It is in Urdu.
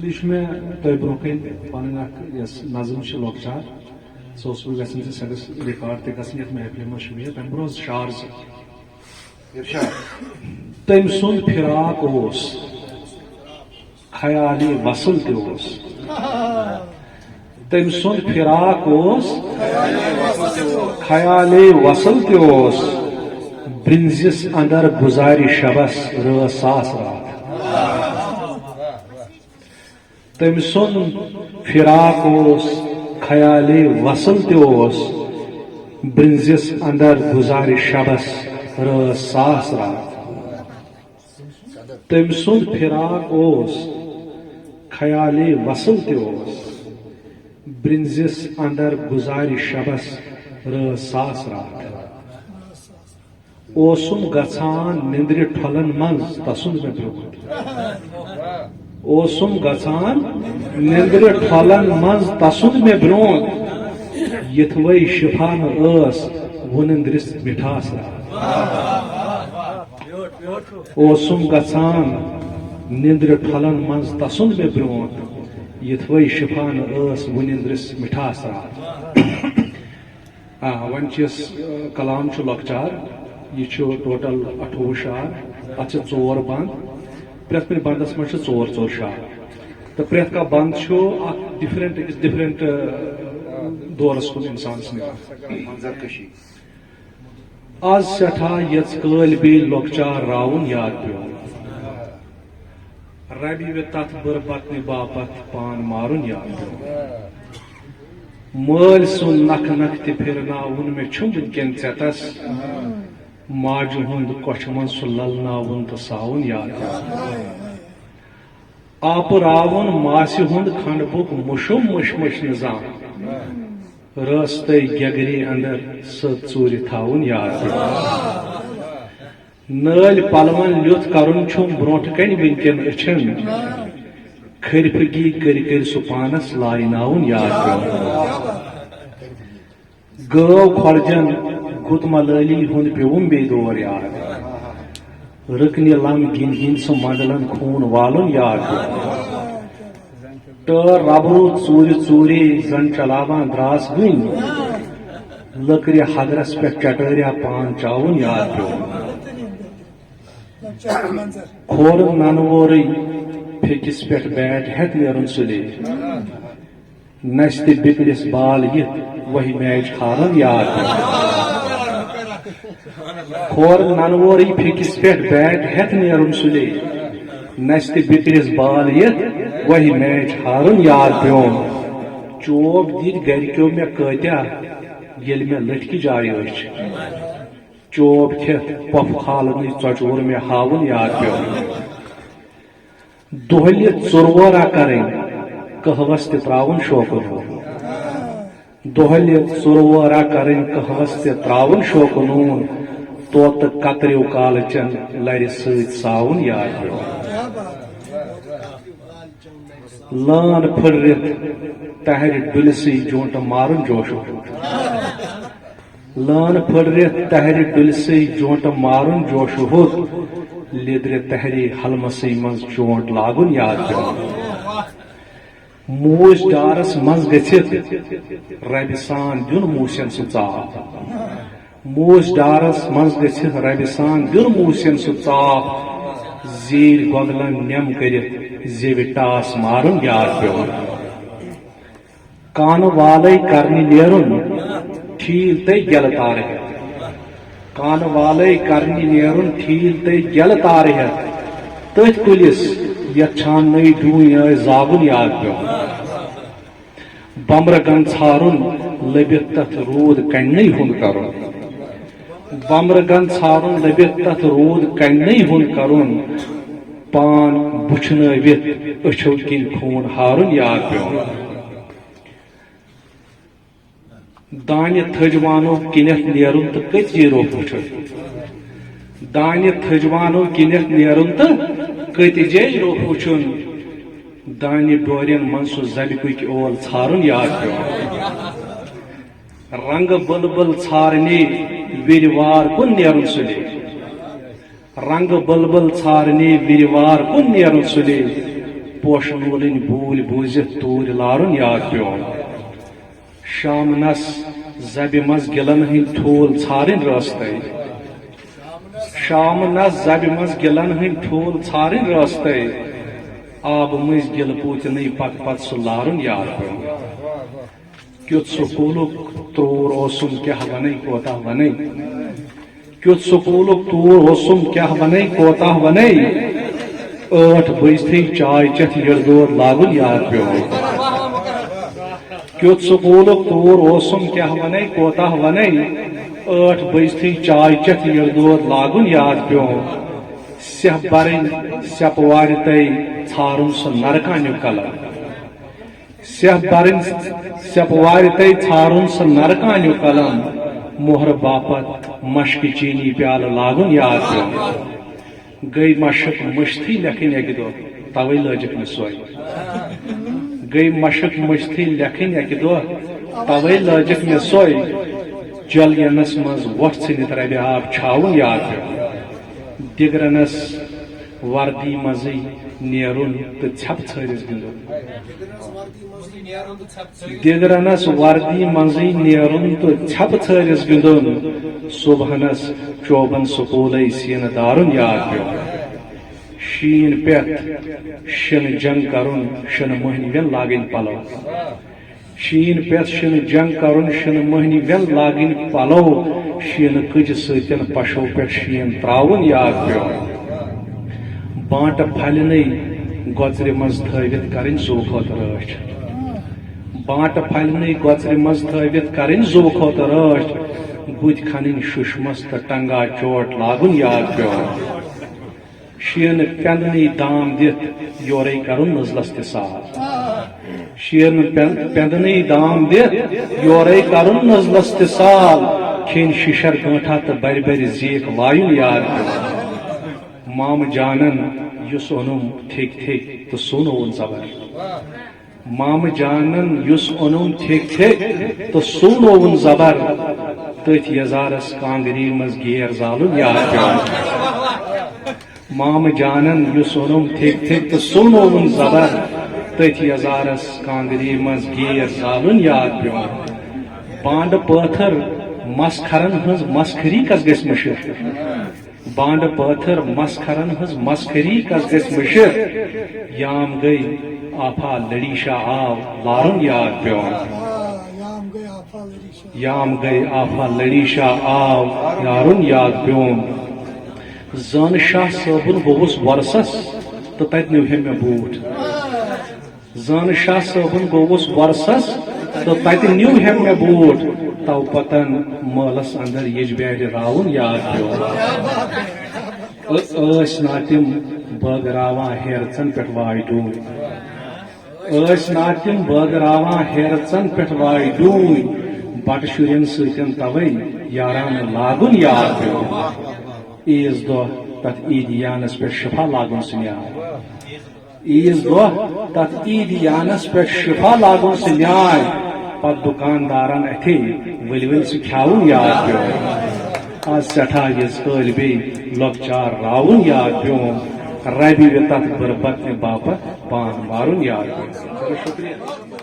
اس میں تہ برونٛہہ کن پنن یس نظم لۄکچار سۄ اوس بہٕ یژھان سیٚنس رِکاڈ تہِ گژھٕنۍ یتھ محفلہِ منٛز شُبہِ تمہِ برونٛہہ اوس شعر تٔمۍ سُنٛد فراق اوس خیالِ وصل تہِ اوس تٔمۍ سُنٛد فراق اوس خیالِ وصل تہِ اوس برنزس اندر گزارِ شبس رٲژ ساس رات تٔمۍ سُنٛد فراق اوس خیالِ وصل تہِ اوس برنزس اندر گزارِ شبس رٲژ ساس رات تٔمۍ سُنٛد فراق اوس خیالِ وصل تہِ اوس برنزس اندر گزارِ شبس رٲژ ساس رات اوسُم گژھان نندرِ ٹھۄلن منٛز تسُنٛد مےٚ برونٛٹھ اوسُم گژھان نندرِ ٹھۄلن منٛز تسُنٛد مےٚ برونٛٹھ یِتھوَے شِفانہٕ ٲس وُنندرِس مِٹھاس رات اوسُم گژھان نندرِ ٹھۄلن منٛز تسُنٛد مےٚ برونٛٹھ یِتھوَے شِفانہٕ ٲس وُنندرِس مِٹھاس رات وۄنۍ چھِ یُس کلام چھُ لۄکچار یہ ٹوٹل 28 شعر اتھ 4 بند پرٛٮ۪تھ کُنہِ بندس منٛز 4 شعر تہٕ پرٛٮ۪تھ کانٛہہ بند چھُ اکھ ڈفرنٹ دورس کُن انسانس نِوان آز سٮ۪ٹھاہ یژ کٲلۍ بیٚیہِ لۄکچار راوُن یاد پیوٚو ربہِ وِ تتھ بُربتنہِ باپتھ پان مارُن یاد پیوٚو مٲلۍ سُنٛد نکھٕ نکھٕ تہِ پھِرناوُن مےٚ چھُم وٕنکٮ۪ن ژٮ۪تس ماجہِ ہُنٛد کۄٹھِ منٛز سُہ للناوُن تہٕ ساوُن یاد پیوٚو آپہٕ راوُن ماسہِ ہُنٛد کھنڈبُک مُشُم مُشمٕش نظام رٲژتٕے گٮ۪گرِ اندر سٕژ ژوٗرِ تھاوُن یاد پیوٚو نٲلۍ پلون لیُتھ کرُن چھُم برونٛٹھٕ کنہِ وٕنکٮ۪ن أچھن کھرفٕگی کٔرۍ کٔرۍ سُہ پانس لایناوُن یاد پیوٚو گٲو کھۄڑجن گُت ملٲلی ہُنٛد پیوٚوُم بیٚیہِ دور یاد رٕکنہِ لم گِنٛدۍ گِنٛدۍ سُہ منڈلن خوٗن والُن یاد پیوٚو ٹٲر ربرو ژوٗرِ ژوٗرے زن چلاوان دراس گٔنۍ لٔکرِ حدرس پٮ۪ٹھ چٹٲریا پان چاوُن یاد پیوٚو کھورٕ ننہٕ وورٕے پھیٚکِس پٮ۪ٹھ بیٹ ہٮ۪تھ نیرُن سُلے نستہِ بِکرِس بال یِتھ وہی میچ ہارُن یاد کھورٕ ننہٕ وورٕے پھیٚکِس پٮ۪ٹھ بیٹ ہٮ۪تھ نیرُن سُلے نستہِ بِکرِس بال یِتھ وہی میچ ہارُن یاد پیوٚم چوب دِتۍ گرِکیو مےٚ کۭتیاہ ییٚلہِ مےٚ لٔٹھکہِ جایہِ أچھ چوب کھٮ۪تھ پۄپھٕ کھالنٕے ژۄچوور مےٚ ہاوُن یاد پیوٚم دۄہلہِ ژُروورا کرٕنۍ قہوس تہِ تراوُن شوقہٕ نوٗن دۄہلہِ ژُروورا کرٕنۍ قہوس تہِ تراوُن شوقہٕ نوٗن طوطہٕ کترِو کالچن لرِ سۭتۍ ساوُن یاد پیوٚو لٲن پھٕٹرِتھ تہرِ ڈُلسٕے جونٛٹہٕ مارُن جوشو لٲن پھٕٹرِتھ تہرِ ڈُلسٕے جونٛٹہٕ مارُن جوشہٕ ہوٚت لیٚدرِ تہرِ حلمسٕے منٛز چونٛٹ لاگُن یاد پیوٚو موٗس ڈارس منٛز گٔژھِتھ ربہِ سان دیُن موٗسٮ۪ن سُہ ژاپھ موٗس ڈارس منٛز گٔژھِتھ ربہِ سان دیُن موٗسٮ۪ن سُہ ژاپھ زیٖرۍ گۄگلن نٮ۪م کٔرِتھ زیوِ ٹاس مارُن یاد پیوٚو کانہٕ والے کرنہِ نیرُن ٹھیٖل تہٕ گٮ۪لہٕ تارِ ہٮ۪تھ کانہٕ والے کرنہِ نیرُن ٹھیٖل تہٕ گٮ۪لہٕ تارِ ہٮ۪تھ تٔتھۍ کُلِس یتھ چھاننٕے ڈوٗنۍ ٲسۍ زاگُن یاد پیوٚو بمبرگن ژھارُن لٔبِتھ تتھ روٗد کننٕے ہُنٛد کرُن بمبرگن ژھارُن لٔبِتھ تتھ روٗد کننٕے ہُنٛد کرُن پان بُچھنٲوِتھ أچھو کِنۍ خوٗن ہارُن یاد پیوٚو دانہِ تھٔجوانو کِنٮ۪تھ نیرُن تہٕ کٔژی روٚف وٕچھُن دانہِ تھٔجوانو کِنٮ۪تھ نیرُن تہٕ کٔتجے روٚف وٕچھُن دانہِ ڈورٮ۪ن منٛز سُہ زبِکُک اول ژھارُن یاد پیوٚو رنگہٕ بلبل ژھارنہِ وِرِ وار کُن نیرُن سُلے رنگہٕ بلبل ژھارنہِ وِرِ وار کُن نیرُن سُلے پوشن وولن بول بوزت تور لارن یاد پیون شامنس زبہ مز گلن ہند ٹھول ژھارن راستے شامنس زبہ مز گلن ہند ٹھول ژھارن راستے آب مز گل پوتن پت پت سہ لارن یاد پیون کیت سکولک ترور اوسم کیا ون کوتہ ون کیت سکولک تور اوسم کیا ون کوتہ ون 8 بجتے چائے چت یڑ دور لاگن یاد پیون کیت سکولک تور اوسم کیا ون کوتہ ون 8 بجتے چائے چت یڑ دور لاگن یاد پیون سہ برن سپ وار تے ژھارن سہ نرکانیو قلم سہ برن سپ وار تے ژھارن سہ نرکانیو قلم مہر باپت مشک چینی پیال لاگن یاد پیون گئی مشک مشتھی لکھن اکہ دہ توے لجک مے سوئی گئی مشک مشتھی لکھن اکہ دہ توے لجک مے سوئی جل ینس مز وٹھ ژھنت ربہ آب چھاون یاد پیون دگرنس وردی مزی نیرن تو ژھپ ژھرس گندن دگرنس وردی مزی نیرن تو ژھپ ژھرس گندن صبحنس چوبن سکول سین دارن یاد پیون شین پت شن جنگ کرن شن مہنی ون لاگن پلو شین پت شن جنگ کرن شن مہنی ون لاگن پلو شین کج ستن پشو پہ شین تراون یاد پیون بانٹ پھلن گوچر مز تھوت کرن زو خاطر رچ بانٹ پھلن گوچر مز تھوت کرن زو خاطر رچ بت کھنن ششمس تو ٹنگا چوٹ لاگن یاد پیون شین پندنی دام دت یورے کرن نزلس تہ سال شین پندنی دام دت یورے کرن نزلس تہ سال کھین ششر گانٹھا تو بر بر زیک وایون یاد پیون مام جانن یس اونم تھک تھک تو سونون زبر مام جانن یس اونم تھک تھک تو سونون زبر تت یزارس کانگری مز گیر زالن یاد پیون مام جانن یس اونم تھک تھک تو سونون زبر تت یزارس کانگری مز گیر زالن یاد پیون بانڈ پاتھر مسخرن ہز مسخری کس گس مشر بانڈ پاتھر مسخرن ہز مسخری کس گس مشر یام گئی آفا لڑیشا آو لارن یاد پیون یام گئی آفا لڑیشا آو لارن یاد پیون زان شاہ صابن گوس ورسس تو تت نیو مے بوٹ زان شاہ صابن گوس ورسس تو تت نیو مے بوٹ تو پتن مالس اندر یجبیر راون یاد پیون نا تم بٲگراوان ہیرژن پہ واے ڈوٗنۍ نا تم بٲگراوان ہیرژن پہ واے ڈوٗنۍ بٹہٕ شُرٮ۪ن سۭتۍ توے یارانہ لاگُن یاد پیون عیز دۄہ تتھ عیدیانس پہ شفا لاگُن سنیاد عیز دۄہ تتھ عیدیانس پہ شفا لاگُن سنیاد پت دکاندارن اتھے ول ول سہ کھیاون یاد پیون آج سٹھا یز کل بی لۄکچار راون یاد پیون ربی تتھ غربت باپت پان مارن یاد پیون شکریہ